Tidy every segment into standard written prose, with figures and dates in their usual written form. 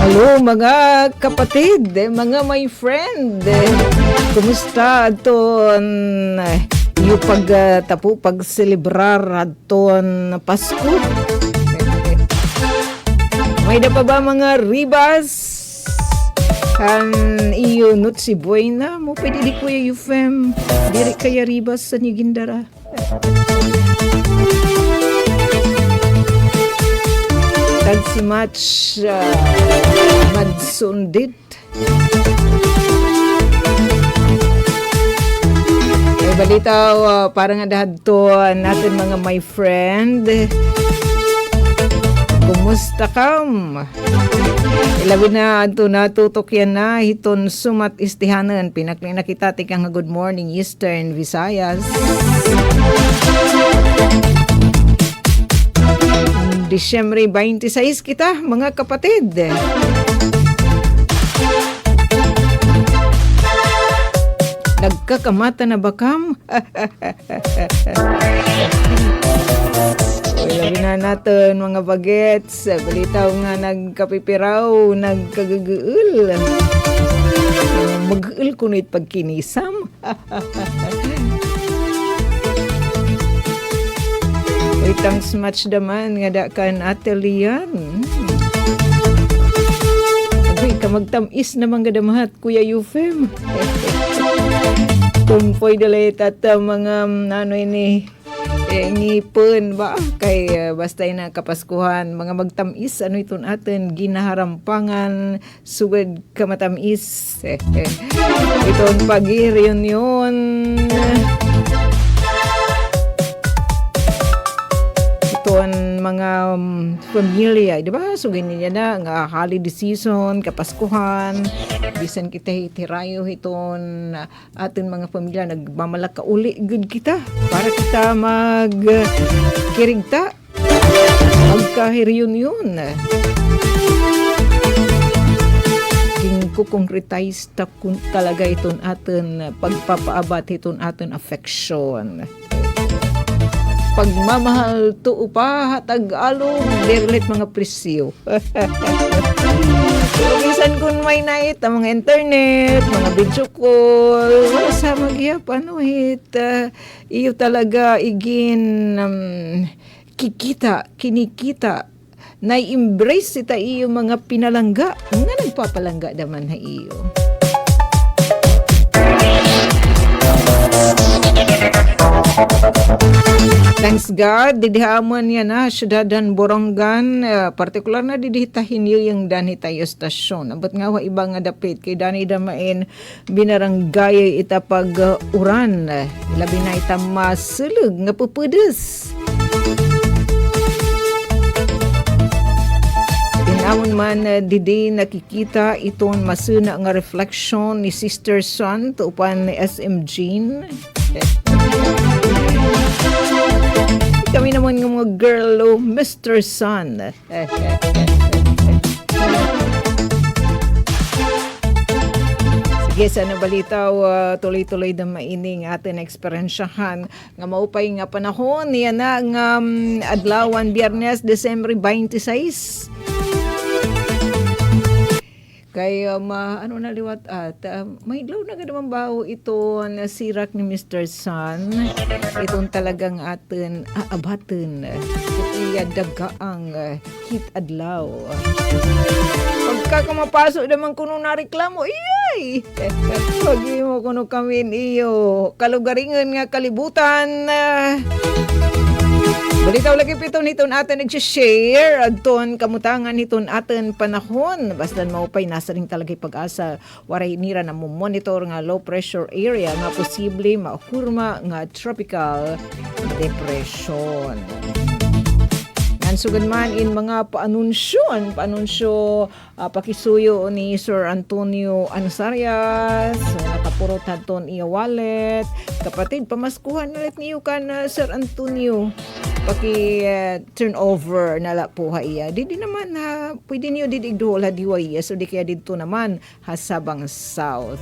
Hello mga kapatid, mga my friend. Kumusta aton yung pagtapo pagselebrar aton Pasko? May da pa ba mga ribas? Iyo not si Buena mo pwede di kuya Yufem. Diri kaya ribas sa Nigindara. Thanks much magsundit. May balita parang adahadto natin mga my friend. Kumusta kam? Ilabi na ato natutok yan na hiton sumat istihanan. Pinakli na kita tikang good morning Eastern Visayas. Disyembre 26 kita mga kapatid. Nagkakamata na ba kam? Labi na natin mga bagets. Balitaw nga nagkapipiraw, nagkagaguul. Mag-uul kunit pagkinisam. Itang smatch daman nga da kan atelian. Agay ka magtamis naman gadamahat Kuya Yufem. Tumpoy dalit at mga ano ini ngipon ba kay basta na kapaskuhan mga magtamis ano iton atin ginaharampangan sugad ka matamis. Iton pag-reunion ang mga pamilya, di ba? So, ganyan na, nga holiday season, kapaskuhan, bisan kita hitirayo hiton atin mga pamilya, nagmamalaka uli, good kita, para kita magkirigta, magka-reunion. Kukongkretize ta talaga iton atin, pagpapaabat iton atin affection. Pagmamahal to upa hatag-along derlit mga presyo. Minsan kung may night ang mga internet, mga video call, wala sa magyap hit iyo talaga igin kinikita na-embrace ita iyo mga pinalangga nga nagpapalangga naman na iyo. Thanks God, didihaman yan na syudadan Borongan, partikular na didihitahin yung danitayo stasyon. Abat nga wa iba nga dapit kay dani damain binaranggay ita pag-uran. Labi na ita masulog nga pupudes. Tinamon man didi nakikita iton masuna nga reflection ni Sister Sun tupan ni SM Jean. Kami naman ng mga girl, Mr. Sun. Sige, sana balitaw, tuloy-tuloy na maining atin eksperyensyahan. Nga maupay nga panahon, yan na nga adlawan, Biyernes, Desembre 26. Kaya ano na liwat at may ilaw na ganun baho ito na sirak ni Mr. Sun. Itong talagang atin aabatin. Iya dagaang hit adlaw. Pagka mapasok naman kuno na reklamo, iyay! Pagi mo kuno kami iyo. Kalugaringan nga kalibutan. Balitaw lagi piton hiton atin nag-share adton kamutangan hiton atin panahon basta maupay nasa ring talagay pag-asa waray nira na monitor nga low pressure area nga posible mahurma nga tropical depression. Sugad man in mga paanunsyo pakisuyo ni Sir Antonio Ansarias nakapurot haton iya wallet kapatid pamaskuhan ulit niyo kan Sir Antonio paki turnover nala po iya didi naman pwede niyo didigdola diway so di kaya dito naman Hasabang South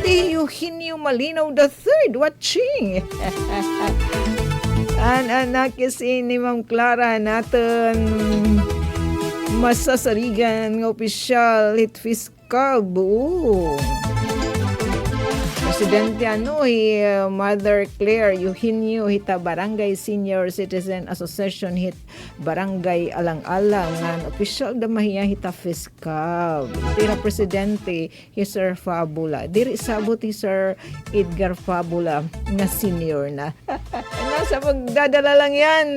di Eugenio Malinaw the third watching. Anak kasi ni Ma'am Clara natin masasarigan nga opisyal hit fiskal buong. Presidente Mother Claire Eugenio hita Barangay Senior Citizen Association hit Barangay Alang-Alang nga opisyal damahiya hita fiskal. Tira Presidente Sir Fabula. Diri sabot Sir Edgar Fabula nga senior na. Nasa magdadala lang yan.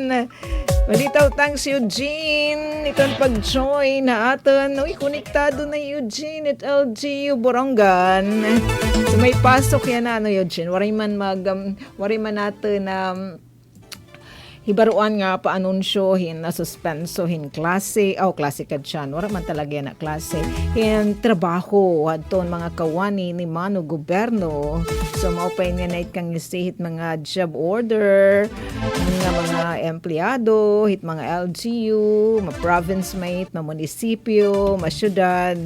Malitaw thanks Eugene. Itong pag-join na aton. Uy, konektado na Eugene at LGU Borongan. So, may pasok yan na Eugene. Waray man natin na hibaruan nga pa-anunsyohin na suspensohin klase. Klase ka dyan. Wala man talaga yan na klase. Yan trabaho. Adton mga kawani ni Mano Gobyerno. So, maupay nga na kang isihit mga job order, mga empleyado, hit mga LGU, mga province mate, mga munisipyo, mga syudad.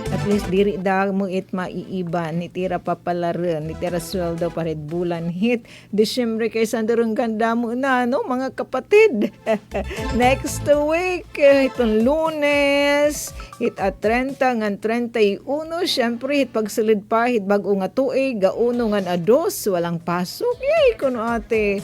At least diri da mo it maiiban, nitira papalaran, nitira sweldo pared bulan hit. Disyembre kay sandarong ganda mo na, no, mga kapatid. Next week, itong Lunes, hit at 30 ngan 31, syempre hit pagsulid pa, hit bago nga tuig, gauno ngan ados, walang pasok. Yay, kuno ate.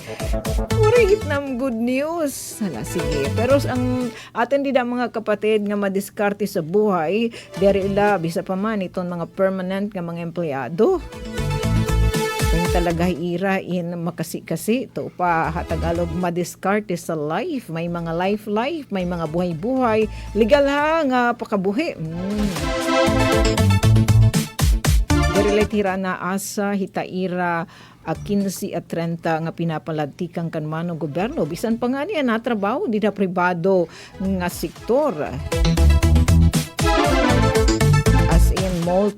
Puri hit nam good news. Hala, sige. Pero ang atin dida mga kapatid nga madiskarte sa buhay, deri ila bisa pa man itong mga permanent nga mga empleyado. Kung talaga irain makasi-kasi ito pa hatagalog madiskarte sa life. May mga life, may mga buhay-buhay. Legal ha nga pakabuhi. Relate hira na asa hitaira 15 at 30 nga pinapalantikan kan manong gobyerno. Bisan pa nga niya na trabaho di na pribado nga sektor.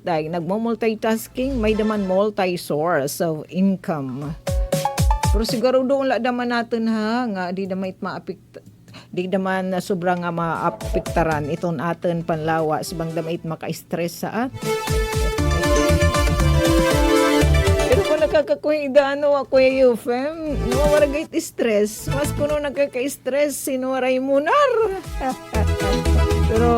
Nagmo-multitasking, may daman multi-source of income. Pero siguro doon la daman natin ha, nga di naman di naman sobrang nga maapektaran iton atin panlawa sibang damait maka-stress sa at. Pero kung nakakakuhida ako yung fem, nawawaragay stress. Mas kuno nakaka-stress, sinuwaray munar. Pero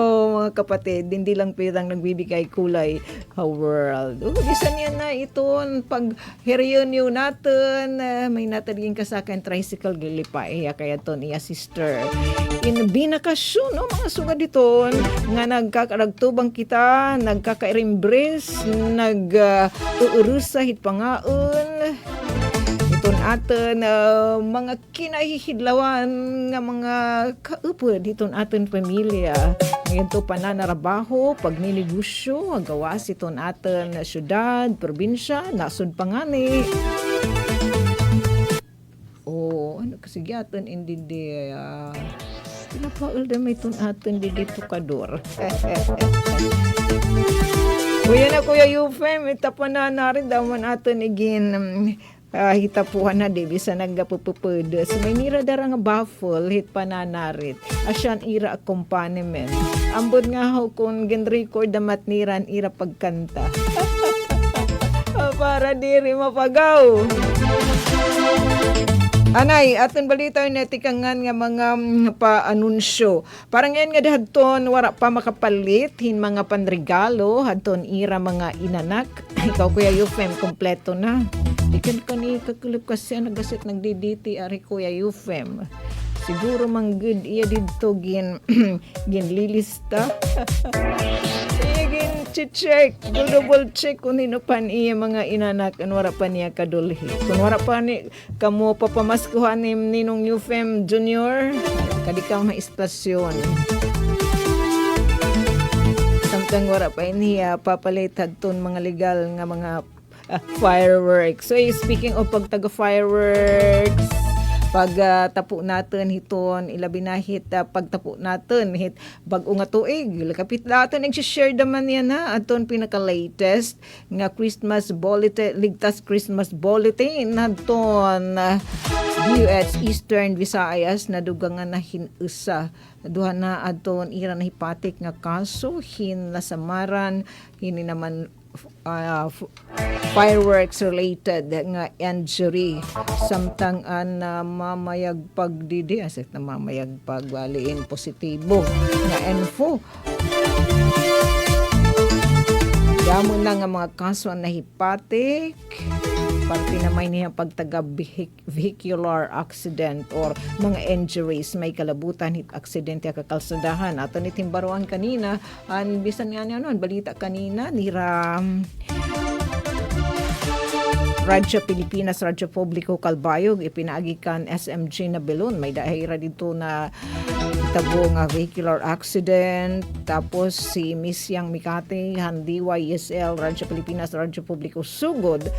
mga kapatid, hindi lang pirang nagbibigay kulay sa world. Bisan yan na iton pag reunion natin, may nataging kasakan tricycle gilipay kaya to niya sister. In binakasyon, no, mga sugad dito nga nagkakaragtubang kita, nagkaka-embrace, nag-uurusa hit pangaon. Iton atin mga kinahihidlawan nga mga kaupo dito atin pamilya. Ngayon to pananarabaho, pagninegosyo, gawas iton atin syudad, probinsya, nasud pangani. Ano kasi atin hindi pinapaul na may iton atin dito kador. Kuya na Kuya Euphem, itapanan na rin daw man atin again. Hitapuhan na di bisa nagapupupud so may nira dara nga baffle hit pananarit asyan ira accompaniment ambod nga ho kung gen-record damat niran ira pagkanta para diri mapagaw. Anay, aton balita na tikangan nga mga pa-anunsyo. Parang yan nga dahadton, wala pa makapalit, hin mga panregalo, hadton ira mga inanak. Ikaw Kuya Euphem, kompleto na. Ikan kani kakulip kasi nagasit nagdiditi ari Kuya Euphem. Siguro mang good iya dito ginlilista. Check, double check kung nino pan iya mga inanak kung wala pa niya kadulhi. Kung wala pa ni kamo papamaskuhan ni Ninong Euphem Jr. Kadi ka maistasyon. Samtang wala pa niya papalitad ton mga legal nga mga fireworks. So speaking of pagtaga-fireworks, pag tapo natin hiton ilabi na hit pagtapo natin hit bag-o nga tuig kapit natin nag-share naman yan ha aton pinaka latest nga Christmas bulletin ligtas Christmas bulletin naton DOH Eastern Visayas na dugangan na hinusa duha na adton ira na hipatik nga kaso hinasamaran hini naman fireworks related nga injury samtang an mamayag pagdidi aset na mamayag pagwaliin positibo nga info. Damo na nga mga kaso na hipatik parte na may niya pagtaga vehicular accident or mga injuries may kalabutan hit aksidente kakalsadahan ato ni timbaruan kanina an bisan nga niya balita kanina ni Radyo Pilipinas, Radyo Publiko Calbayog ipinaagikan SMG na Belon may dahira dito na tabo nga vehicular accident tapos si Miss Yang Mikati Handiwa ESL Radyo Pilipinas, Radyo Publiko sugod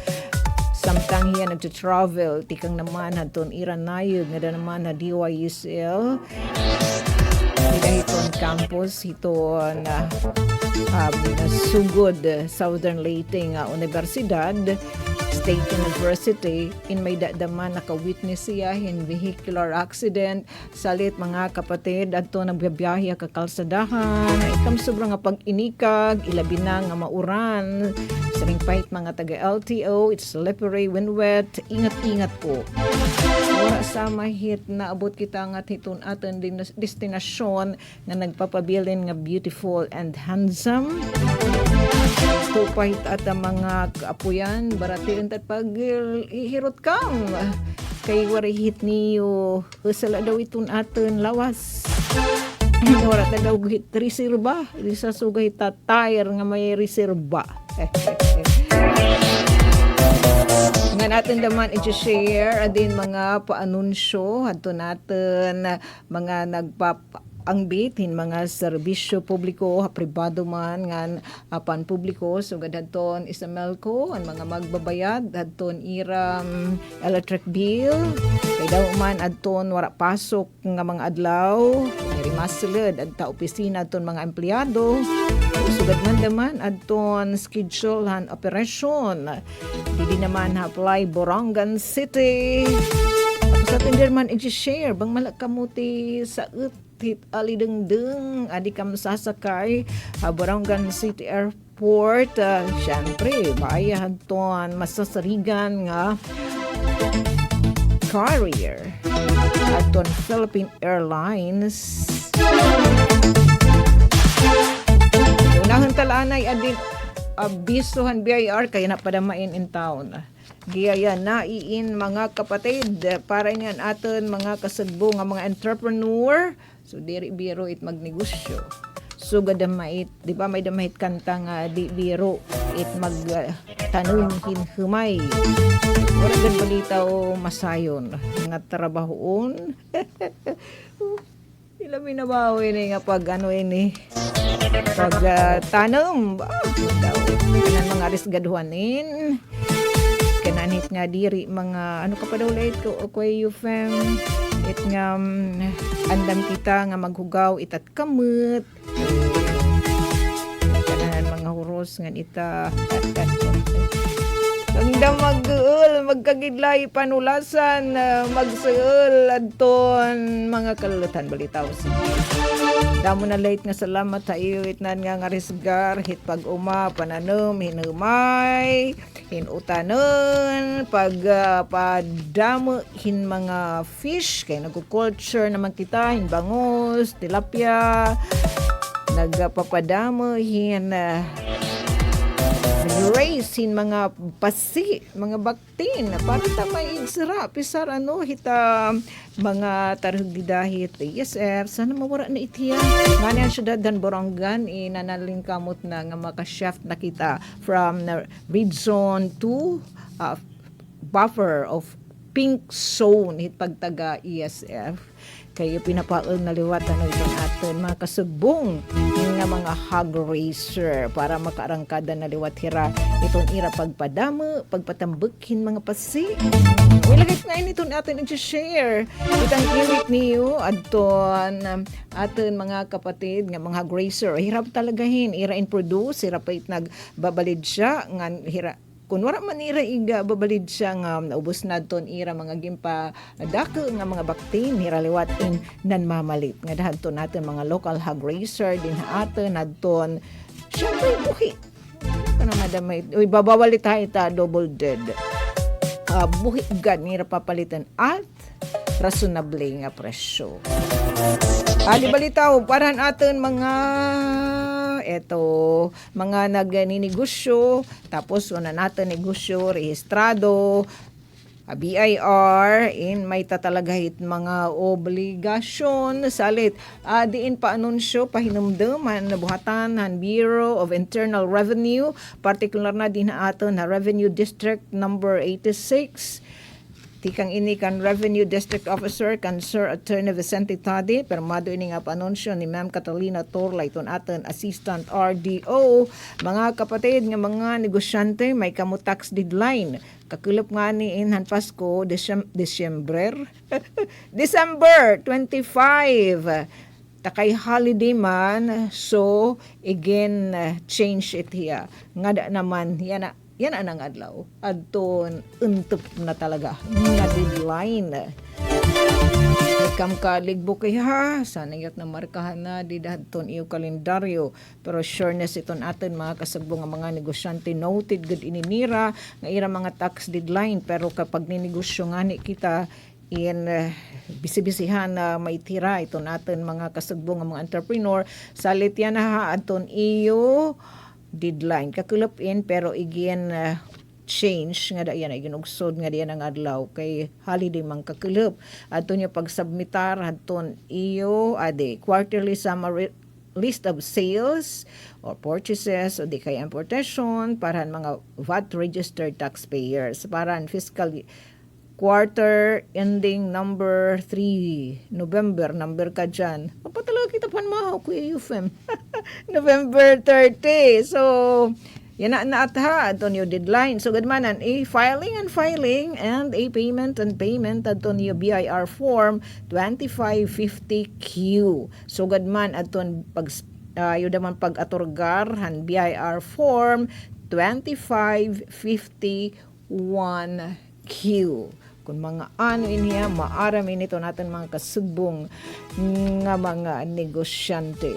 samtang hiya nagta-travel tikang naman haton iranayog nga naman na DYSL hiton campus hiton sugod Southern Leyte nga Universidad State University in may dadaman naka-witness siya in vehicular accident salit mga kapatid adto nagbiyahe ka kalsadahan ikam sobrang nga pag-inikag ilabi na nga mauran saring pahit mga taga-LTO it's slippery when wet ingat-ingat po wala sa mahit na abot kita nga hiton aton din destinasyon nga nagpapabilin nga beautiful and handsome pahit at mga kaapuyan baratiin tat pag ihirot kam kay warihit niyo usala daw iton aton lawas wala ta daw hit reserba di sa sugay ta tire nga may reserba nga natin naman i-share adin mga paanunsyo adto natin mga ang bitin mga serbisyo publiko pribado man ngan panpubliko so gadton isamelco ang mga magbabayad adton iram electric bill kay daw man adton wala pasok nga mga adlaw diri masulod adta opisina adton mga empleyado sugad man daman adton schedulehan operasyon dili naman apply Borongan City sa tender man i-share bang malakamuti sa hit alidengdeng adi kam sasakay Borongan City Airport syempre maayahan ton masasarigan nga carrier aton Philippine Airlines unahan talanay adi abisuhan BIR kaya napadamain in town giyaya naiin mga kapatid para niyan aton mga kasagbo nga mga entrepreneur so diri biro it magnegosyo so gadamait di ba may damait kanta nga di biro it mag tanong hinhumay wala gan balitaw masayon nga trabahoon ila minabawi ni nga pag ano ini pag tanong kanan mga risgaduhanin kananit nga diri mga ano ka pa daw late ko okay you fam it nga andam kita nga maghugaw itat kamut kananan mga huros nga ita andam magkagidlay panulasan magsuol adton mga kalulutan balitaw damo na late nga salamat sa iyo itnan nga risgar hit pag uma pananom hinumay hinutanon pag padamo hin mga fish kay nagko-culture naman kita hin bangus tilapia nagpapadamo hin race in mga pasi, mga baktin para ta may igsira pisar ano hita mga tarugidahit yes sir sana mawara na itiya ngani syudad dan Borongan inanaling kamot na nga maka-shaft na kita from red zone to buffer of pink zone hit pagtaga ESF kayo pinapaol na liwatan na itong aton mga kasugbong nga mga hog racer para makaarangkada na liwat hira itong ira pagpadamo pagpatambukhin mga pasi ilagay nga itong aton i-share itang iwit niyo adton aton mga kapatid nga mga hog racer hirap talagahin ira in produce hirap it nagbabalid siya nga hira Kung wala man ira iga babalid siya nga naubos nadton ira mga gimpa dako nga mga bakti nira liwatin nan mamalit nga dahadto natin mga local hog raiser din aton nadton syempre buhi kana madamay uy babawalit tayo ta double dead buhi gad nira papalitan at reasonable nga presyo. Ali balitaw parahan aton mga mga nagninegosyo tapos una natin negosyo rehistrado BIR in may tatalagahit mga obligasyon salit diin pa anunsyo pahinumduman nabuhatan han Bureau of Internal Revenue particular na din aton na Revenue District number 86 tikang ini kan Revenue District Officer kan Sir Attorney Vicente Tadi permado ini nga panunsyo ni Ma'am Catalina Torlay ton aton Assistant RDO mga kapatid nga mga negosyante may kamo tax deadline kakulop nga ni inhan Pasko December 25 takay holiday man so again change it here nga naman yan ang adlaw. Adton untop na talaga. Nga deadline. Ikam ka ligbo kay ha. Sana yak na markahan na di dahadton iyo kalendaryo. Pero sureness iton aton mga kasagbo nga mga negosyante noted good ininira nga ira mga tax deadline. Pero kapag ninegosyo nga ni kita bisi-bisihan na may tira iton aton mga kasagbo nga mga entrepreneur. Salit yan ha aton iyo deadline kakulapin pero again change nga dayan ay ginugsod nga diyan ang adlaw kay holiday man kakulap adto niya pagsubmitar adton iyo quarterly summary list of sales or purchases o di kay importation para mga VAT registered taxpayers para fiscal quarter ending number 3 November number ka dyan papatalaga kita panmahaw Kuya Eufem November 30 so yan na atha aton yung deadline so gadmanan filing and payment aton yung BIR form 2550Q so gadman aton pag yun naman pag-atorgar han BIR form 2551Q kung mga ano iniya maarami nito natin mga kasugbong nga mga negosyante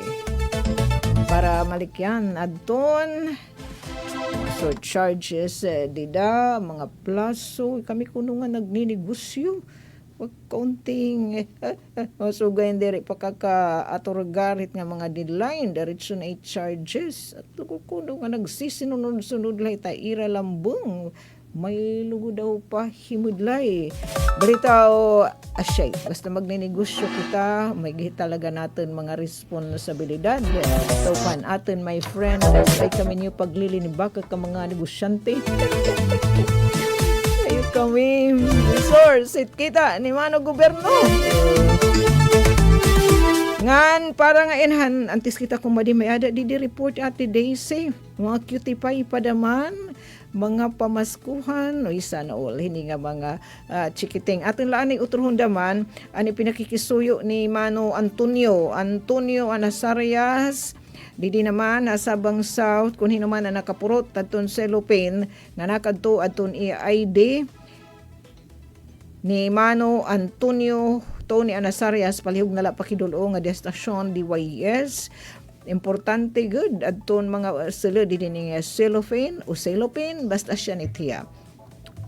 para malikyan adton surcharges dida mga plaso kami kuno nga nagninegosyo wag kaunting masugayin diri pakaka-atorgarit nga mga deadline diretso na charges at kuno nga nagsisinunod-sunod lay ta ira lambong may lugo daw pa himudlay. Balitaw asyay, basta magninegosyo kita, may gihit talaga natin mga responsibilidad. So pan atin my friend, ay kami niyo paglilinibaka ka mga negosyante. Ayun kami, resource, kita ni Mano Gobyerno. Ngan, para nga inhan, antis kita kumadi may ada di report ati Daisy. Mga cutie pie padaman, mga pamaskuhan o isa na all hindi nga mga chikiting atin laan ni uturhon daman ani pinakikisuyo ni Mano Antonio Anasarias didi naman Sabang South kun hinuman na nakapurot aton cellophane nga nakadto aton ID ni Mano Antonio Tony Anasarias palihog nala pakidulo nga destasyon DYS importante good adton mga sila din ni cellophane o cellophane basta siya nitiya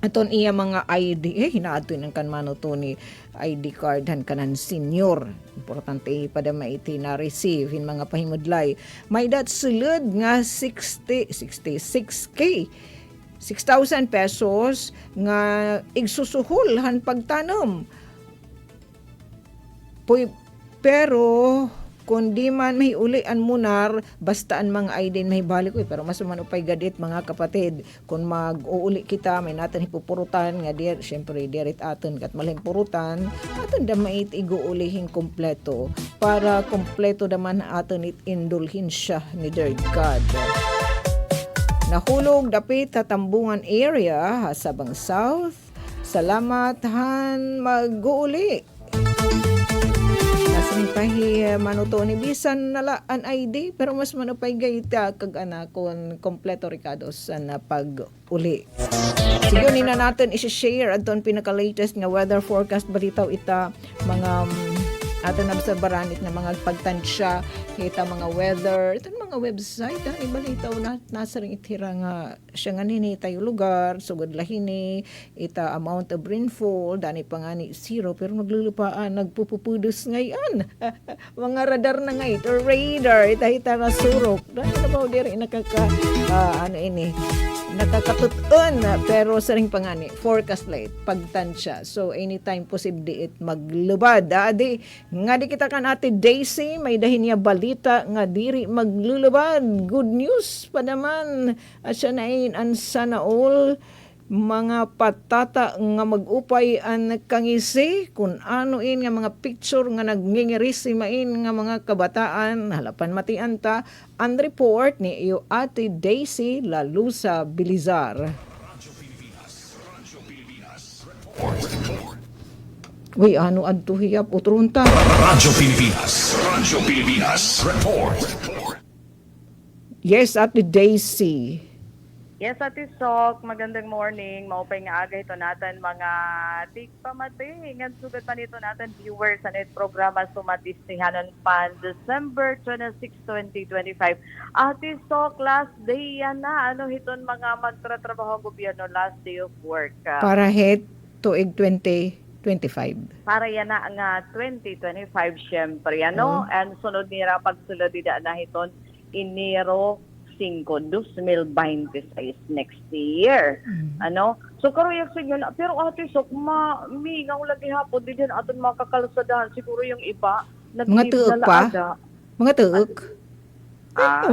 aton iya mga ID hinaadto ng kan Mano Tony ID card han kanan senior importante pada maiti na receive in mga pahimudlay may dat sulod nga 66K 6,000 pesos nga igsusuhol han pagtanom pero kung di man may ulian munar bastaan mga ID may balik pero mas man upay gadit mga kapatid kung mag-uuli kita may natin hipupurutan nga diya syempre dirit aton kat malhing purutan aton da mait iguulihin kompleto para kompleto daman aton it indulhensya ni Lord God nahulog dapit Tambungan area Sabang South salamat han mag-uuli pahi manuto ni bisan nala an ID pero mas manupay gayta kag anakon kompleto Ricardo sa na pag-uli. Sige ni na natin i-share adton pinaka-latest nga weather forecast balitaw ita mga ato na sa baranit nga mga pagtansya kita mga weather ito mga website ani balitaw na nasa ring itira nga siya nga nini tayo lugar sugod lahini ita amount of rainfall dani pangani zero pero naglulupaan nagpupupudos ngayon mga radar na ngay or radar ita na surok dani na ba diri nakaka ano ini nakakatuton pero sa ring pangani forecast light pagtansya so anytime posible it maglubad adi nga di kita kan ate Daisy may dahin niya balita nga diri maglulubad good news pa naman at siya nain an sana all mga patata nga mag-upay ang kangisi kung anoin nga mga picture nga nagngingiris main nga mga kabataan halapan matian ta ang report ni iyo ate Daisy Lalusa Bilizar. Uy, ano adto hiyap utron ta. Radyo Pilipinas report. Yes, ate Daisy. Yes, Ate Sok, magandang morning. Maupay nga aga ito natin mga tigpamati. Nga sugat pa nito natin viewers sa net programa sumatistinganan pan December 26, 2025. Ate Sok, last day yan na. Ano hiton mga magtratrabaho gobyerno last day of work? Para het tuig 2025. Para yan na nga 2025 syempre. Ano? And sunod nira pagsulod ida na hiton Enero 5, 2026 next year. Ano? So karoyak sa inyo na, pero Ate Sok, mingaw lagi hapon din aton mga kakalsadahan. Siguro yung iba, Mga tuog pa? Mga tuog?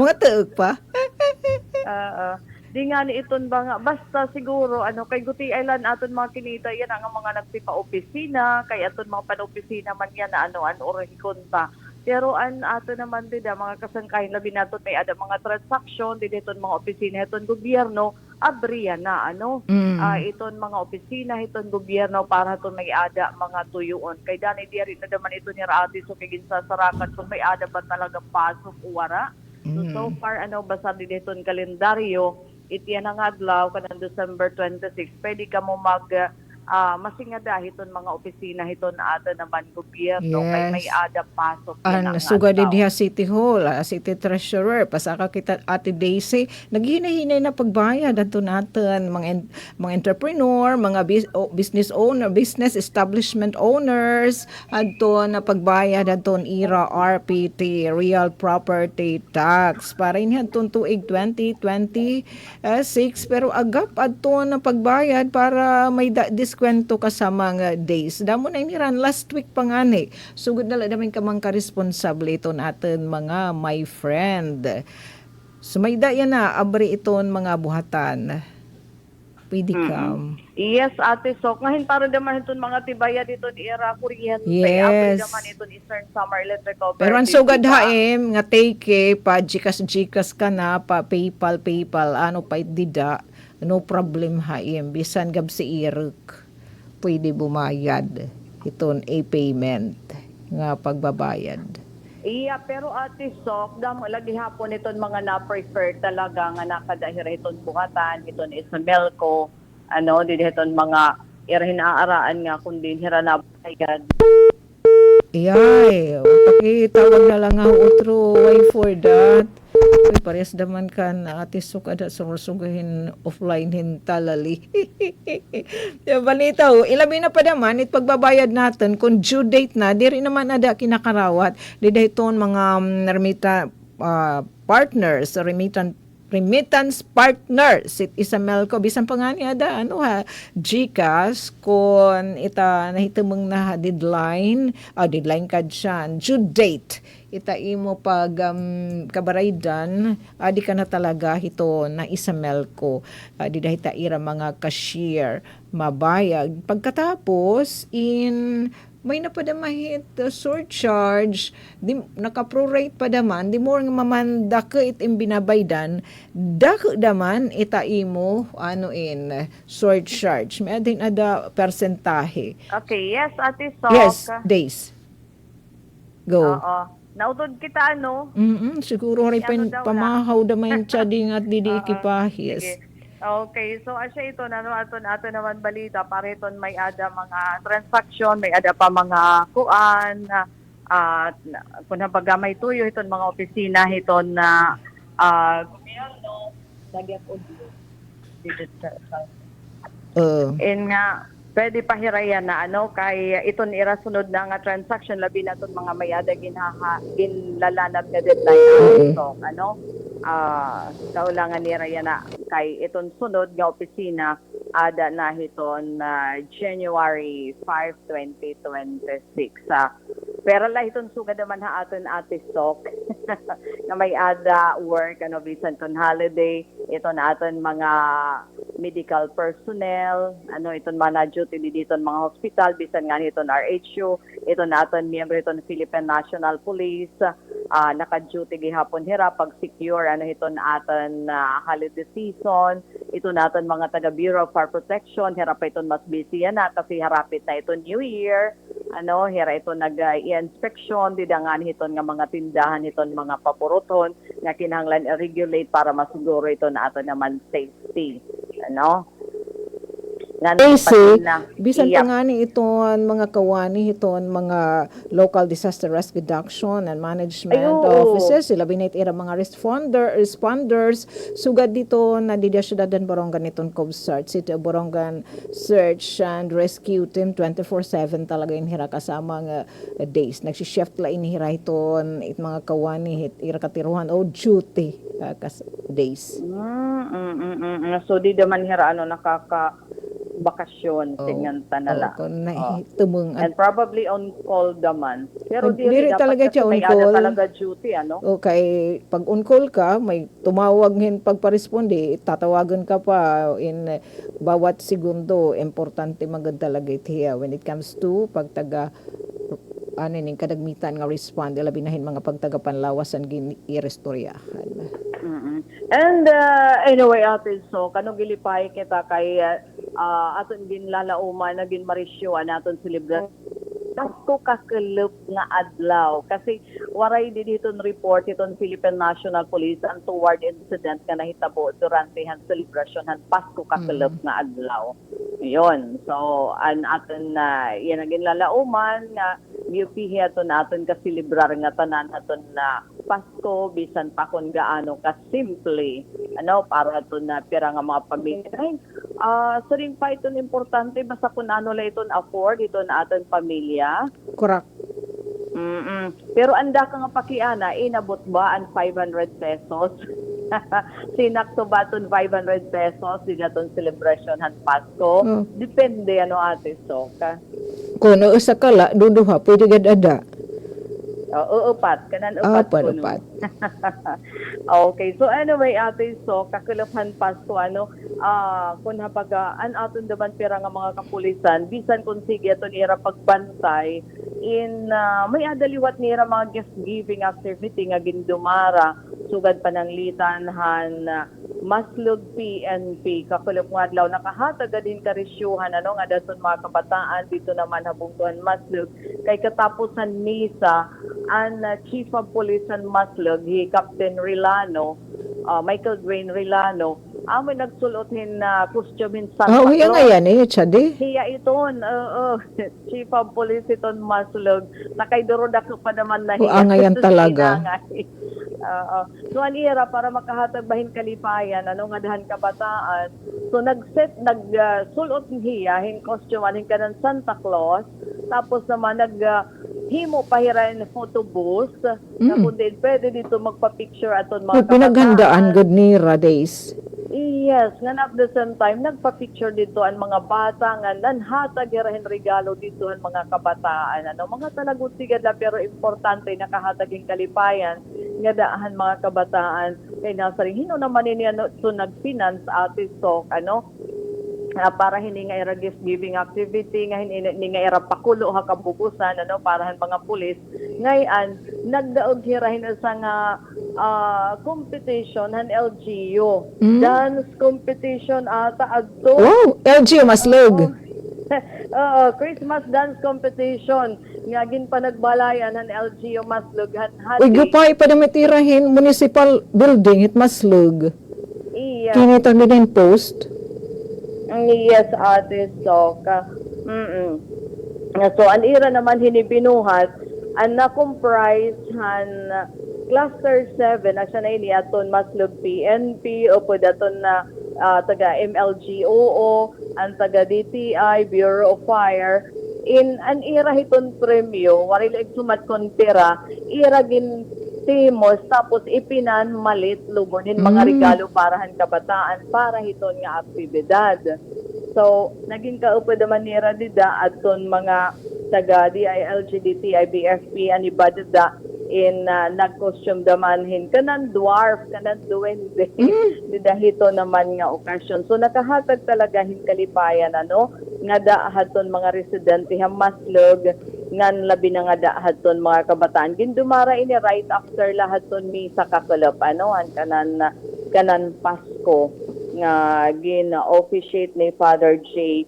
Mga tuog pa? Di nga ni iton ba nga, basta siguro, kay Guti Island aton mga kinita, yan ang mga nagtipa-opisina, kay aton mga pan-opisina man yan na orihikon pa. Pero ato naman din mga kasangkahin labi nato may ada mga transaction dito mga opisina iton gobyerno abriya na iton mga opisina iton gobyerno para to may ada mga tuyuon kay dani diri na naman ito ni Ate so kay ginsasarakan kung may ada ba talaga pasok uwara. So far basta dito kalendaryo itiyan ang adlaw kanang December 26 pwede ka mo masingada hiton mga opisina hiton na ato naman gobyerno kay may ada pasok sugad diha City Hall City Treasurer pasaka kita Ate Daisy naghinay-hinay na pagbayad adto natin mga entrepreneur mga business owner business establishment owners adto na pagbayad adton ira RPT real property tax para inhan tuig 2026 pero agap adto na pagbayad para may kwento ka sa mga days. Damo na iniran last week pangani. Sugod na lang namin kamang ka-responsable ito natin mga my friend. Sumayda yan na abri iton mga buhatan. Pwede ka. Yes, Ate Sok. Ngayon para naman itong mga tibaya dito ni Era Kuryente. Yes. Abri naman ito ni Eastern Summer Electric Cooperative. Pero ang sugad haim, nga take pa, jikas ka na, pa PayPal, ano pa dida, no problem haim. Bisan gab si Iruk. Pwede bumayad iton payment nga pagbabayad. Iya, pero Ate Sok, damo lagi hapon iton mga na-prefer talaga nga nakadahira iton buhatan, iton Isabelco, iton mga irahinaaraan nga kundi hira na bayad. Iyay, pakitawag na lang nga utro, why for that? Uy, parehas daman kan Ate Sok ada surusugahin offline hin talali. Balita ilabi na pa naman it pagbabayad natin kung due date na diri naman ada kinakarawat di dayton mga partners remittance partners it Isamelco bisan pa nga niya da GCash kun ita nahitumong na deadline kad siya due date ita imo pag kabaraydan di ka na talaga hito na Isamelco di dahita ira mga cashier mabayag pagkatapos may napadamahit surcharge di naka-prorate pa daman di mo nga mamanda ka itim binabaydan dako daman ita imo surcharge may adin ada persentahe. Okay, yes Ate Sok. Yes, days. Go. Oo. Nautod kita, ano? Siguro rin Ano daw na? pamahaw damay chading at didi Oo, ikipahis. sige. Okay, so asya ito na ato naman balita para iton may ada mga transaction, may ada pa mga kuan at kun habaga may tuyo iton mga opisina iton na gobyerno nagyak audio dito sa in nga pwede pahirayan na kay iton irasunod na nga transaction labi na iton mga mayada ginlalanap nga deadline so kaulangan ni Raya na kay iton sunod nga opisina ada na hiton January 5, 2026 pero la iton sugad naman ha aton ate Sok nga may ada work bisan kon holiday iton aton mga medical personnel iton mga duty dito mga hospital bisan nga iton RHU iton aton miyembro iton Philippine National Police naka-duty gihapon hira pag secure hiton aton holiday season ito naton mga taga Bureau of Fire Protection hira pa iton mas busy na kasi harapit na iton New Year hira ito nag-inspection didangan hiton nga mga tindahan hiton mga papuruton nga kinahanglan i-regulate para masiguro ito na ato naman safety Basic, bisan pa nga ni iton mga kawani, iton mga local disaster risk reduction and management offices, sila binitira mga responders, sugad dito na didya syudadan Borongan iton COBSART, City of Borongan Search and Rescue Team 24/7 talaga inhira kasama nga days. Nagsishift la inhira iton mga kawani, ira katiruhan o duty days. So di daman hira bakasyon tingnan tanala. And probably on call daman. Pero diri talaga siya on call. Talaga duty Okay, pag on call ka, may tumawag hin pagparesponde, tatawagan ka pa in bawat segundo. Importante magad talaga itiya when it comes to pagtaga ning kadagmitan nga respond labi na hin mga pagtaga panlawasan gin irestoryahan. And anyway, ate, so kanong gilipay kita kay aton ginlalauman na ginmarisyo naton celebration Pasko kakelep nga adlaw kasi waray diton report iton Philippine National Police ang toward incident nga nahitabo durante han celebration han Pasko kakelep nga adlaw. Yon. So aton yan ang ginlalauman nga UP aton ka celebrar nga tanan aton na Pasko bisan pa kun gaano ka simple para aton na pira nga mga pamilya. So rin pa iton importante basta kun la iton afford iton aton pamilya. Correct. Pero anda ka nga pakiana, inabot ba ang 500 pesos? Sinakto ba ito 500 pesos? Sigaton celebration han Pasko? Depende ate Soka. Kung usa ka la, duduha, pwede gad-ada. Upat. Kanan upat ko. Upat. Okay. So anyway, ate so kakulaphan Pasko kung hapagaan aton daman pira nga mga kapulisan bisan kung sige aton ira pagbantay in may adaliwat nira mga gift giving activity nga gindumara sugad pananglitan han Maslog PNP kakulap nga adlaw nakahatag din karisyuhan nga dason mga kabataan dito naman habungtuhan Maslog kay katapusan misa ang Chief of Police and Maslog Captain Rilano Michael Grain Rilano may nagsulothin na costume in Santa Claus. Nga yan chadi. Hiya iton, Chief of Police iton Maslog. Nakaidurodak pa naman na hiya. Ngayon talaga. So anira para makahatag bahin kalipayan nga dahan kabataan. So nagsulot hiya hin costume hin kanang Santa Claus. Tapos naman himo pahirain photo booth na kundi pwede dito magpa-picture aton mga kabataan. Pinaghandaan good nira days. Yes, nga at the same time, nagpa-picture dito ang mga bata nga nanhatag irahin regalo dito ang mga kabataan. Mga talagot sigad na pero importante nakahatag yung kalipayan nga daahan mga kabataan. Kaya nasa rin, hino naman niya so nag-finance ate Sok, para hindi nga ira gift giving activity nga hindi nga ira pakulo ha kabukusan para han mga pulis ngayon nagdaog hirahin sa nga competition han LGU dance competition ata adto LGU Maslog. Christmas dance competition nga gin pa nagbalayan han LGU Maslug han Uy, gupay pa na matirahin municipal building it maslug. iya. Kinita din post. Yes, ate. So, so an ira naman hinibinuhat, ang na-comprise han Cluster 7, asya na ini aton Maslug PNP, o po daton na taga MLGOO, ang taga DTI, Bureau of Fire, in an ira hiton premyo, waril sumat kontira, ira gin timos, tapos ipinan malit lubunin mga regalo para han kabataan para hiton nga aktibidad. So, naging kaupad naman nira dida aton mga taga DILG, DTI, BFP, anibadada in nag-costume damanhin kanang dwarf, kanang duwende. Dida hito naman nga okasyon. So, nakahatag talaga hinkalipayan nga daahaton mga residente ha Maslug ngan labi na nga daahaton mga kabataan. Gindumara ini right after lahaton misa kakalap an kanan Pasko nga gin-officiate ni Father J.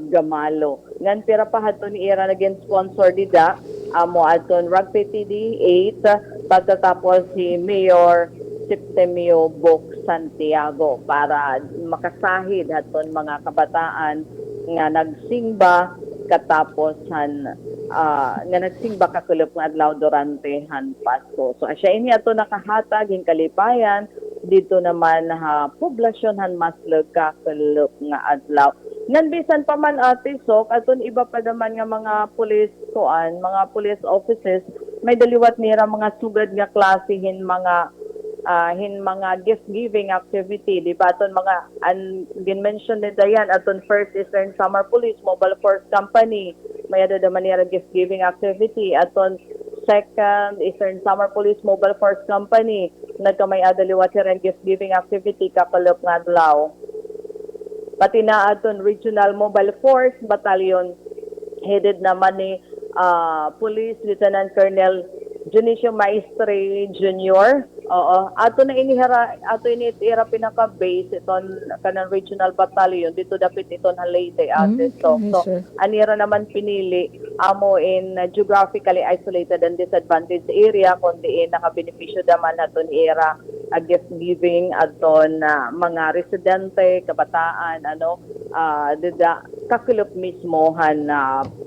Gamalo. Ngan pira pa haton ni Ira naging sponsor dida amo aton Rugby TD 8 pagkatapos si Mayor Septemio Bok Santiago para makasahid haton mga kabataan nga nagsimba katapos nga nagsimba kakulop nga adlaw durante han Pasko. So asya ini ato nakahatag hing kalipayan dito naman poblasyon han Maslug kakulop nga adlaw. Ngan bisan pa man ate Sok aton iba pa naman nga mga police mga police officers may daliwat nira mga sugad nga klase hin mga gift giving activity di ba aton mga gin-mention ni Dayan aton First Eastern Summer Police Mobile Force Company may ada naman nira gift giving activity aton Second Eastern Summer Police Mobile Force Company nagkamay adaliwat sira gift giving activity kakalop nga adlaw. Pati na aton Regional Mobile Force Battalion headed naman ni Police Lieutenant Colonel Junicio Maestre Jr. Oo, ato na initira pinaka-base iton kanang regional battalion dito dapat iton Leyte ate. So anira naman pinili amo in geographically isolated and disadvantaged area kundi nakabenepisyo naman aton era gift giving aton mga residente kabataan dida kakilop mismo han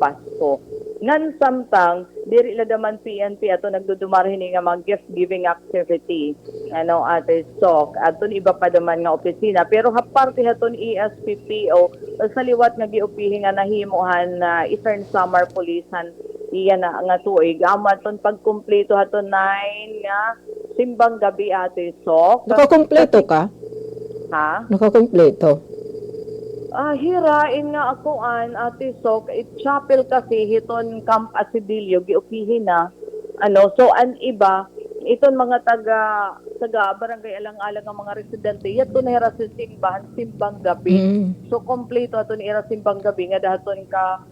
Pasko. Ngan samtang diri la daman PNP ato nagdudumarahin nga mga gift giving activity ate Sok aton iba pa daman nga opisina pero haparte haton ESPPO sa liwat nga giupihi nga nahimuhan Eastern Summer Policean iya na nga tuig amaton pagkumpleto haton 9 nga simbang gabi ate Sok. Nakakumpleto ka? Ha? Nakakumpleto. Hirain nga ako ate Sok, chapel kasi hiton Camp Asidilio giupihin na so an iba iton mga taga barangay alang-alang nga mga residente yato na hira sa simbang gabi. So kompleto aton ira simbang gabi nga dahaton ka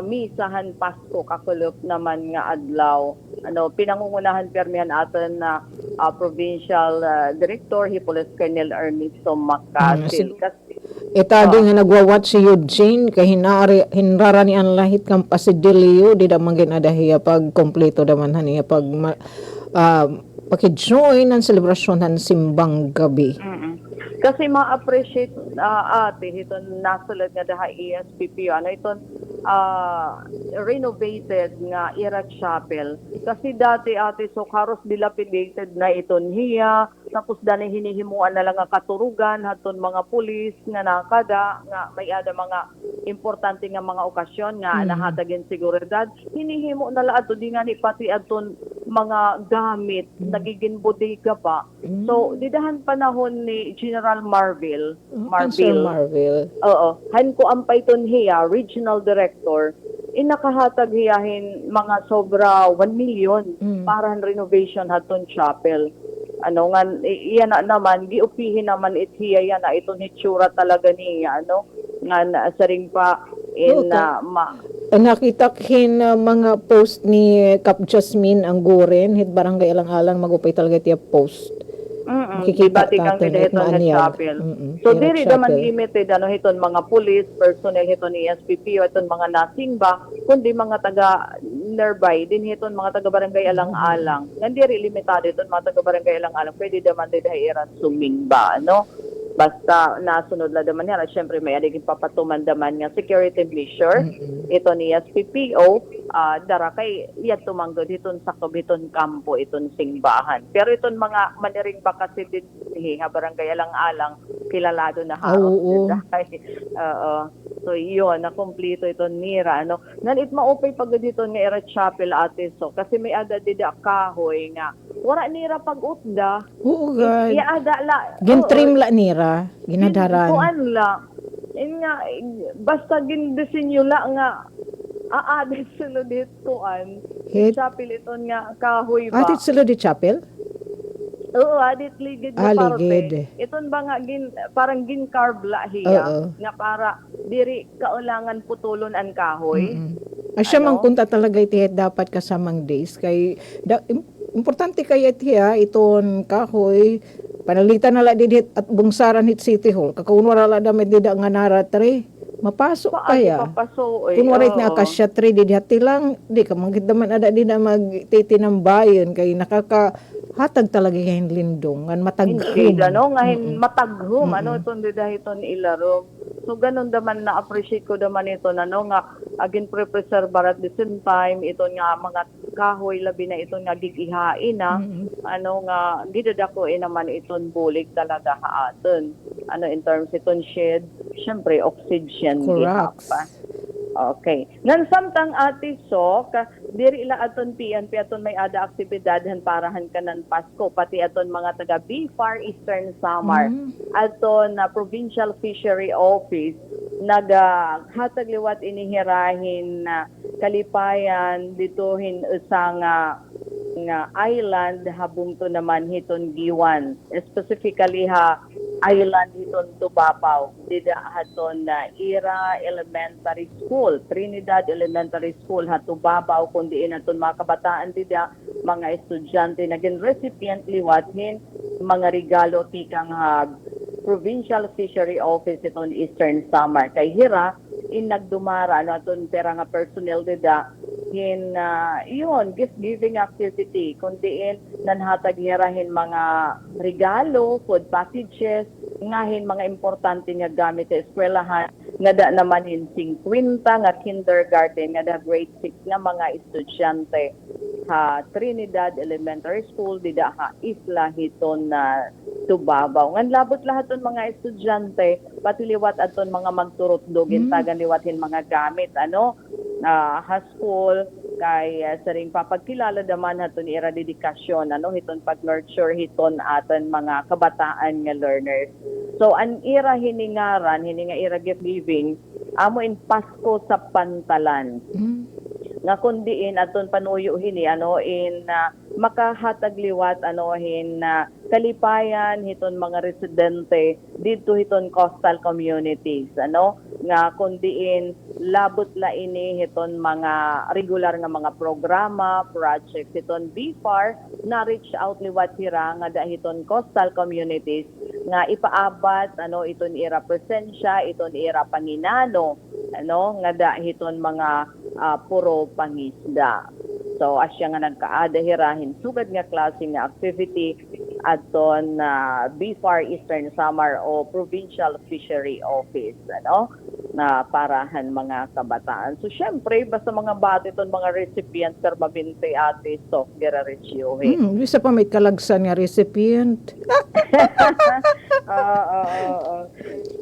misahan Pasko kakulop naman nga adlaw. Pinangungunahan permihan aton na Provincial Director Police Colonel Ernesto Macasil. Itado nga nagwa-watch si Eugene kay hinrara ni ang lahit kang Pasidilio di da mangin adahiya pag kompleto daman haniya pag paki-join ang selebrasyon ng simbang gabi. Kasi ma-appreciate ate hiton nasulad nga daha ESPP iton renovated nga Ira Chapel kasi dati ate so karos dilapidated na iton hiya tapos dani hinihimuan na lang nga katurugan haton mga pulis nga nakada nga may ada mga importante nga mga okasyon nga nahatagin seguridad hinihimo na la ato di nga ni pati aton mga gamit nagiging bodega pa so didahan panahon ni General Marville oo han ko ang paiton hiya regional director inakahatag hiyahin mga sobra 1 million para renovation haton chapel nga iyan na naman giupihin naman ithiya yan na ito hitsura talaga niya nga saring pa nakita kin mga post ni Cap Jasmine ang guren hit barangay alang-alang magupay talaga tiya post Makikita Ibati kang taton it hiton nga maanyag. chapel. Mm-mm. So Iraq diri naman chapel. limited hiton mga police personnel hiton ni SPP o hiton mga nasingba kundi mga taga nearby din hiton mga taga barangay alang-alang. Nandiri limitado hiton mga taga barangay alang-alang pwede naman din iran sumingba no. Basta nasunod la daman yan. At syempre may adiging papatuman daman nga security measure. Ito ni SPPO, dara kay iya tumanggod iton sa kabiton kampo iton singbahan. Pero iton mga maniring ba kasi din ha barangay alang-alang kilalado na haos. Oo. So yun, nakompleto ito nira. Ano? Nan it maupay pag dito nga era chapel ate so kasi may ada dida kahoy nga. Wala nira pag-utda. Oo, God. Ada la. Gintrim la nira. Ginadaran. Kuan la. Nga, basta gindesinyo la nga aadit sila ditoan. Hit. Chapel ito nga kahoy ba? Atit sila di chapel? Oo, adit ligid na ligid. parte. Iton ba nga parang gin-carve la hiya Oo. nga para diri kaulangan putulon ang kahoy. Asya Ano? man kunta talaga itihet dapat kasamang days kay importante kay itiya iton kahoy panalitan na la didit at bungsaran hit City Hall kakaunwara la damit dida nga naratre mapasok kaya Papaso eh. kunwarit nga Oo. akasya 3 didhati lang di ka manggit naman ada di na magtiti ng bayan kay nakakahatag talaga yung lindong ngan mataghum Indeed, ano, ngayon mataghum, ano, itong didahiton ilaro. So, ganun naman na-appreciate ko naman ito, ano, nga, agin pre-preserve at the same time, ito nga, mga kahoy, labi na ito nga, gigihain, na, ano, nga, gidadako naman itong bulig talaga haaton. Ano, in terms itong shed, syempre, oxygen, correct gihapa. Okay. Ngan samtang ati so, diri ila aton PNP aton may ada aktibidadhan parahan kanan Pasko pati aton mga taga BFAR Eastern Samar aton na Provincial Fishery Office hatag liwat inihirahin na kalipayan ditohin usang nga island habung to naman hiton Giwan, specifically island hiton Tubapaw dida haton na Ira Elementary School, Trinidad Elementary School Tubapaw kundi inaton mga kabataan dida mga estudyante naging recipient liwathin mga regalo tikang Provincial Fishery Office iton Eastern Samar kay hira in nagdumara aton pera nga personnel dida yun, gift giving activity kundi nanhatag hirahin mga regalo, food packages ngahin mga importante nga gamit sa eskwelahan nga da naman 50 nga kindergarten nga da grade 6 nga mga estudyante Trinidad Elementary School dida Isla hiton na Tubabaw. Ngan labot lahat ton mga estudyante patiliwat aton mga magturot dogin tagan liwatin mga gamit school kay sa ring papagkilala daman haton ira dedikasyon hiton pag-nurture hiton aton mga kabataan nga learners. So an ira hininga ira gift giving amo in Pasko sa Pantalan. Nga kundiin aton panuyo makahatag liwat kalipayan hiton mga residente dito hiton coastal communities nga kundiin labot la ini hiton mga regular nga mga programa projects hiton BFAR na reach out liwat hira nga dahiton coastal communities nga ipaabat iton ira presensya iton ira panginano nga dahiton mga puro pangisda. So asya nga nagkaada hirahin sugad nga klase nga activity aton BFAR Eastern Samar o Provincial Fishery Office na parahan mga kabataan. So syempre basta mga bata iton mga recipients permabinte ate so gira rechio bisa pa may kalagsan nga recipient.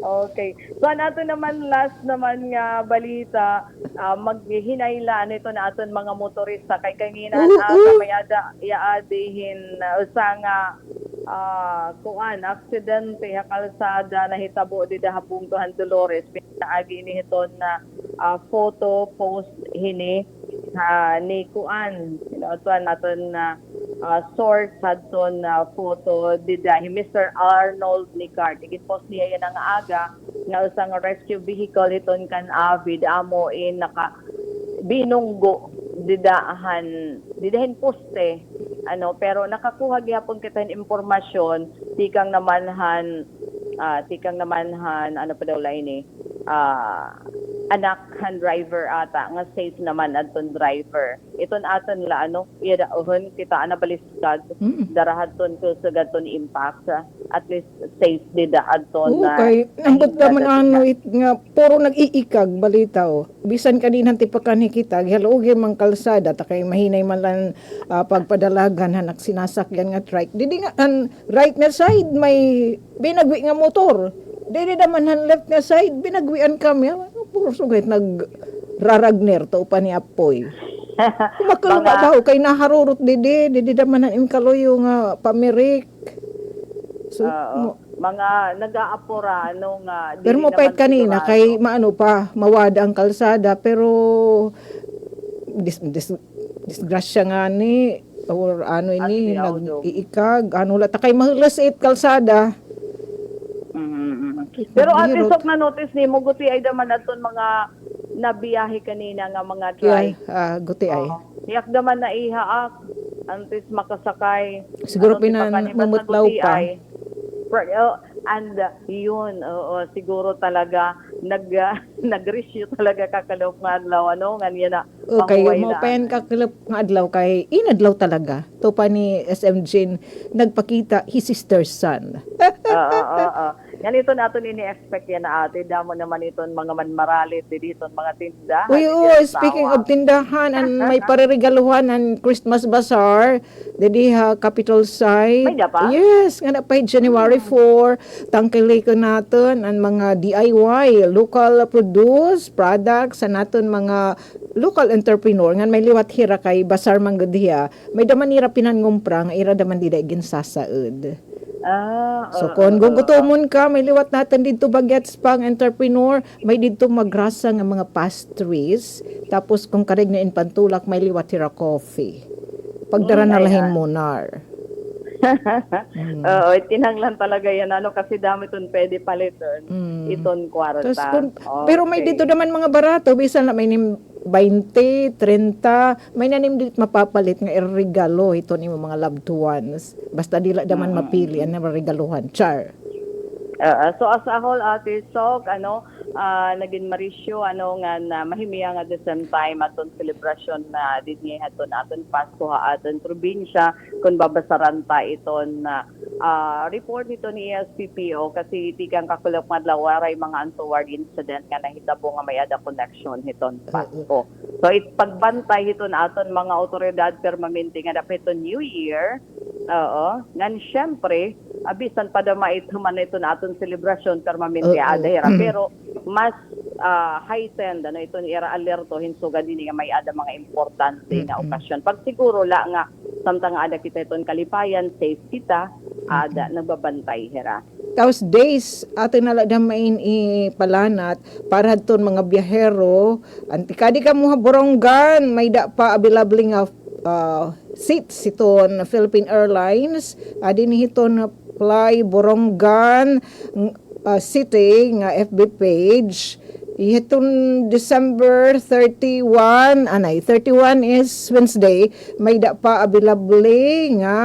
Okay. So nato naman last naman nga balita maghihinaylaan ito na aton mga motorista kay kanina may iaadihin usanga aksidente kalsada na hitabo dida Habungtuhan Dolores pinaagi ni hiton na photo post hini ni kuan naton na source hadton na photo dida Mr. Arnold Nicart post niya yan ang aga nga usang rescue vehicle hiton kan avid amo naka binunggo didahin poste pero nakakuha gyapon kita ng impormasyon tikang namanhan ano pa daw lain anak han driver ata nga safe naman adton driver iton aton la iyadaon kita anabaliskad darahaton ko sa gaton impact at least safe did adton Okay, ambot naman nga puro nag-iikag balita bisan kaninan tipakan kita gihalugi mang kalsada ta kay mahinay man lang pagpadalagan hanak sinasakyan nga trike didi nga an right na side may binagwi nga motor didi naman han left nga side binagwian kami puro sugay nagraragner to upan ni Apoy kumakalmabaw kay naharurot didi naman han imkaloyo nga pamirik so mga nag-aapura nga pero mo pait kanina kay maano pa mawada ang kalsada pero disgrasya nga ni or ini nag-iikag lata kay mahulas kalsada. Pero at least na notice ni mo guti ay daman aton mga nabiyahe kanina nga mga trike. Guti ay. Yak daman na ihaak antes makasakay. Siguro pinamumutlaw pa. And yun, siguro talaga nag-rescue talaga kakalop nga adlaw nga na. Okay, mo pen kakalop nga adlaw kay inadlaw talaga. To pa ni SM Jin nagpakita his sister's son. Yan ito natin ini-expect yan na ate. Damo naman ito mga manmaralit dito mga tindahan. Speaking of tindahan, may pariregaluhan ang Christmas Bazaar. Didi Capital Site. May pa? Yes, nga na pa January 4. Tangkili ko natin ang mga DIY, local produced products, sa natin mga local entrepreneur. Nga may liwat hira kay Bazaar Manggadiya. May daman ira pinangumpra, nga ira daman di daigin sasaud. So kung gugutomon ka, may liwat natin dito bagets pang entrepreneur, may dito magrasa nga mga pastries, tapos kung karig na pantulak, may liwat hira coffee. Pagdara na lahin mo nar. Tinanglan talaga yan kasi dami ton pwede paliton iton kwarta. Pero may dito naman mga barato, bisan na may 20, 30, may nanim dito mapapalit nga regalo ito ni mga loved ones. Basta dila daman mapili ang regaluhan. Char. So as a whole naging marisyo nga na mahimiya nga the same time aton celebration na dinhi aton Pasko aton probinsya kun babasaran ta iton report nito ni ESPPO kasi tigang kakulap nga adlaw waray mga untoward incident nga nahitabo nga may ada connection hiton Pasko. So pagbantay hiton aton mga otoridad permanente nga dapat New Year. Ngan syempre abisan pa da maithuman iton aton celebration permanente adera pero mas heightened iton era alerto hinsuga dinhi nga may ada mga importante nga okasyon. Pag siguro la nga samtang ada kita iton kalipayan safe kita ada nagbabantay hera. Tapos days atin nala damain ipalanat para ton mga biyahero antikadi ka mo boronggan may da pa available nga seats iton Philippine Airlines dinhi hiton fly Borongan City nga FB page itong December 31 31 is Wednesday may da pa available nga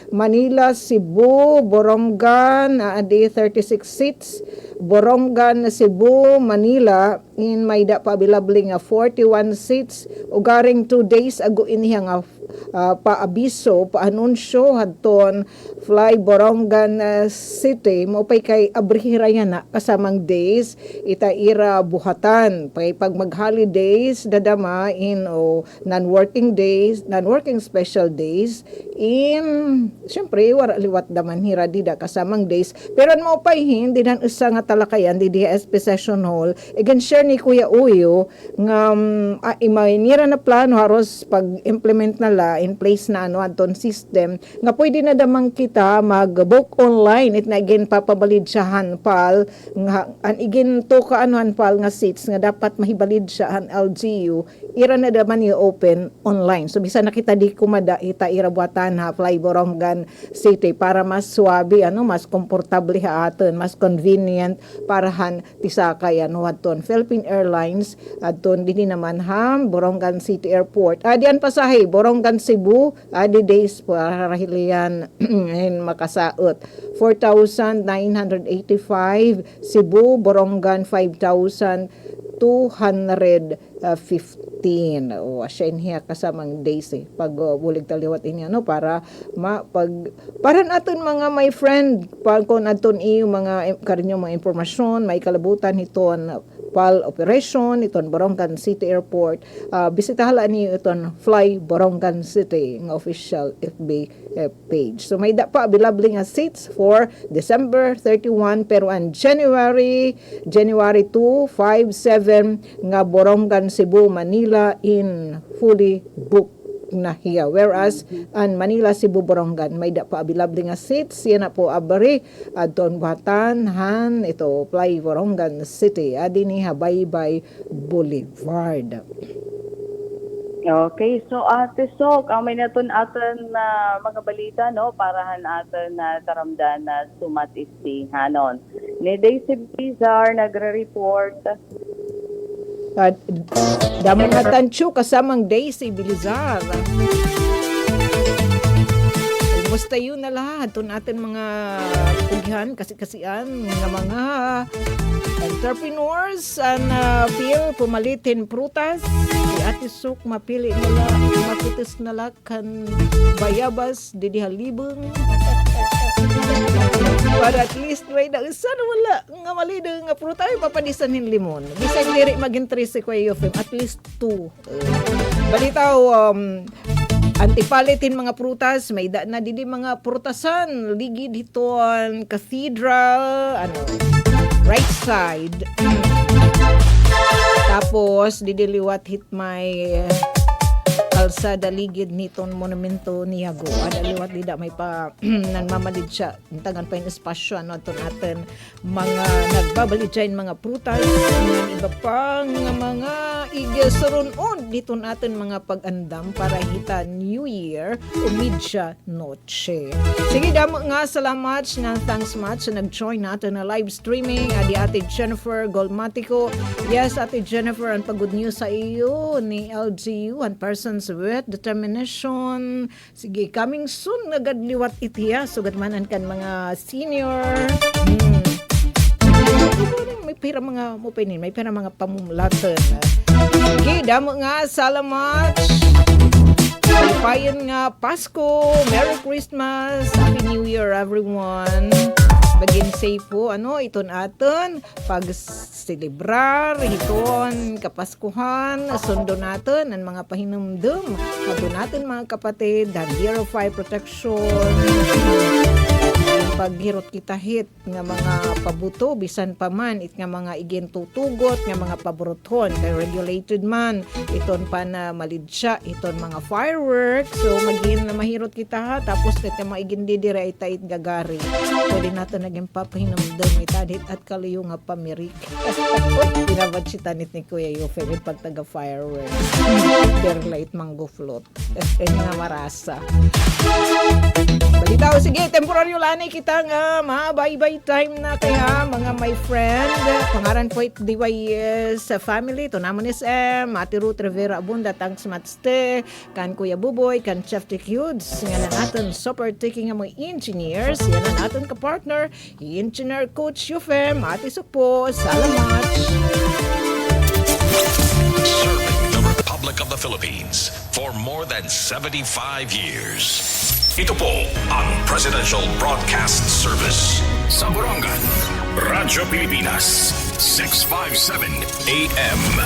Manila, Cebu, Borongan adi 36 seats Borongan, Cebu, Manila in may da pa available nga 41 seats ugaring 2 days ago iniha nga paabiso, paanunsyo hadton fly Borongan City mo pay kay abrihira yan na kasamang days ira buhatan pay pag mag holidays dadama in non-working days non-working special days in syempre wala liwat daman hira dida kasamang days pero mo pay hindi dan usa nga talakayan di DSP Session Hall again share ni Kuya Uyo nga imaynira na plano haros pag implement na la in place na adton system nga pwede na damang kita mag-book online it na again papabalid siya hanpal nga an again to ka hanpal nga seats nga dapat mahibalid siya han LGU ira na daman i-open online so bisan nakita di kumada ita ira buatan fly Borongan City para mas suabe mas komportable aton mas convenient para han tisakay adton Philippine Airlines adton dinhi naman Borongan City Airport dian pasahe Borongan Borongan Cebu, adi days para rahilian makasaot. 4,985, Cebu, Borongan 5,215. O siya inhiya kasamang days pag bulig taliwat ini para para naton mga my friend pag kon aton iyo mga karinyo mga impormasyon may kalabutan iton PAL operation iton Borongan City Airport, bisitahala niyo iton Fly Borongan City ng official FB page. So may pa available nga seats for December 31 pero ang January 2, 5, 7 nga Borongan Cebu Manila in fully booked na hiya. Whereas ang Manila Cebu Borongan may pa available nga seats yan na po abari adton buhatan han ito Fly Borongan City adi ni Habaybay Boulevard. Okay, so Ate Sok, ang may naton aton na mga balita no para han aton na taramdan na sumatisti hanon. Ni Daisy Bizar nagre-report At damon na tansyo kasamang Daisy Bilizar. Musta yun na lahat ito natin mga pugyan, kasi-kasian ng mga entrepreneurs and feel pumalitin prutas. Si Ate Sok mapili nila, makitis nala kan bayabas, didihalibong. Para at least way na sana wala nga mali nga pruta ay papadisan hin limon. Bisag diri maging 3 sequoia film at least 2. Balitaw antipalitin mga prutas may da na didi mga prutasan ligid hiton cathedral right side. Tapos didiliwat hit may kalsada ligid niton monumento ni Yago. Ada liwat dida may pa nagmamalid siya. Tangan pa yung espasyo aton natin mga nagbabalid siya mga prutas, iba pang mga igasarunon dito natin mga pag-andam para hita New Year o midya noche. Sige damo nga salamat ng thanks much sa nag-join natin na live streaming. Adi Ate Jennifer Golmatico. Yes, Ate Jennifer, ang pag-good news sa iyo ni LGU and persons with determination. Sige, coming soon nagadliwat itiya. Sugatmanan kan mga senior. May pera mga mupinin, may pera mga pamumulatan. Sige, damo nga salamat. Palipayan nga Pasko, Merry Christmas, Happy New Year everyone. Bagin safe po, iton aton pag-celebrar, iton kapaskuhan, sundo natin ang mga pahinumdum. Ato natin mga kapatid, the Year of Fire Protection, paghirot kita hit nga mga pabuto, bisan pa man, it nga mga igintutugot, nga mga paburuton, kay regulated man, iton pa na malidsya, iton mga fireworks, so magin na mahirot kita ha, tapos ito mga igindidira itait gagari. Pwede natin naging papahinamdam itadit at kalayo nga pamirik. Pinabad si tanit ni Kuya Yofe with pagtaga fireworks. Perlight mango float. Nga marasa. Balitaw, sige, temporaryo lanay kita nga bye-bye time na kaya mga my friend. Pangaran po it DYS family. Ito naman is Ate Ruth Rivera Abunda, thanks matste. Kan Kuya Buboy, kan Chef Tikyuds. Nga na natin super taking nga mga engineers. Yan na natin ka-partner. Engineer Coach Yufem. Ate Sukpo. Salamat. Serving the Republic of the Philippines for more than 75 years. Ito po ang Presidential Broadcast Service sa Borongan, Radyo Pilipinas, 657 AM.